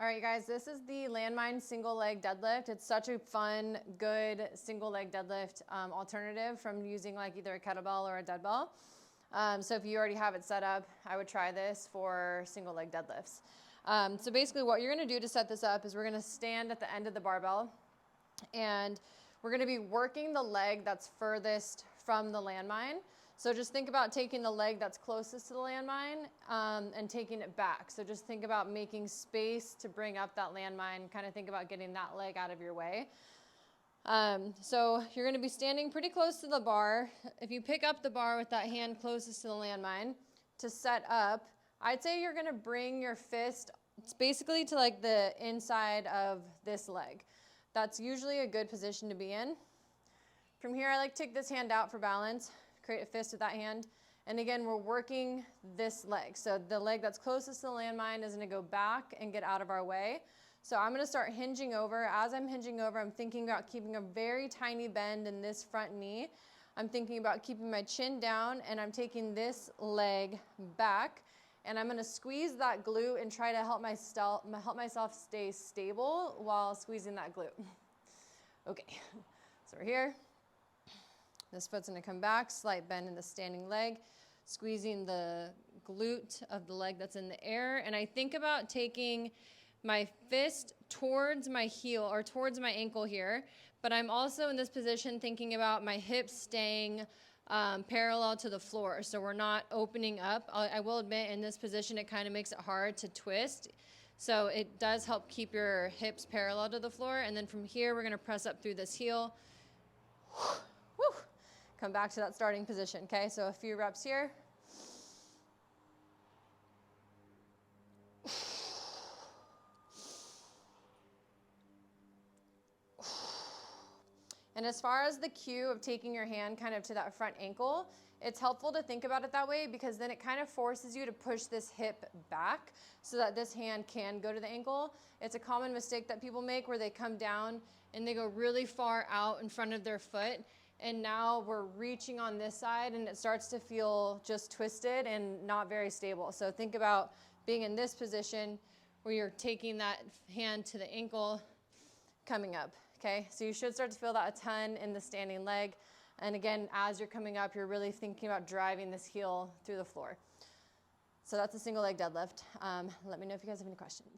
All right, you guys, this is the Landmine single leg deadlift. It's such a fun, good single leg deadlift alternative from using like either a kettlebell or a dead bell. So if you already have it set up, I would try this for single leg deadlifts. So basically what you're gonna do to set this up is we're gonna stand at the end of the barbell and we're gonna be working the leg that's furthest from the landmine. So just think about taking the leg that's closest to the landmine and taking it back. So just think about making space to bring up that landmine, kind of think about getting that leg out of your way. So you're gonna be standing pretty close to the bar. If you pick up the bar with that hand closest to the landmine to set up, I'd say you're gonna bring your fist basically to like the inside of this leg. That's usually a good position to be in. From here, I like to take this hand out for balance, create a fist with that hand. And again, we're working this leg. So the leg that's closest to the landmine is gonna go back and get out of our way. So I'm gonna start hinging over. As I'm hinging over, I'm thinking about keeping a very tiny bend in this front knee. I'm thinking about keeping my chin down and I'm taking this leg back and I'm gonna squeeze that glute and try to help myself stay stable while squeezing that glute. Okay, so we're here. This foot's gonna come back, slight bend in the standing leg, squeezing the glute of the leg that's in the air. And I think about taking my fist towards my heel or towards my ankle here, but I'm also in this position thinking about my hips staying parallel to the floor. So we're not opening up. I will admit in this position, it kind of makes it hard to twist. So it does help keep your hips parallel to the floor. And then from here, we're gonna press up through this heel. Woo. Come back to that starting position, okay? So a few reps here. And as far as the cue of taking your hand kind of to that front ankle, it's helpful to think about it that way because then it kind of forces you to push this hip back so that this hand can go to the ankle. It's a common mistake that people make where they come down and they go really far out in front of their foot. And now we're reaching on this side and it starts to feel just twisted and not very stable. So think about being in this position where you're taking that hand to the ankle, coming up, okay? So you should start to feel that a ton in the standing leg. And again, as you're coming up, you're really thinking about driving this heel through the floor. So that's a single leg deadlift. Let me know if you guys have any questions.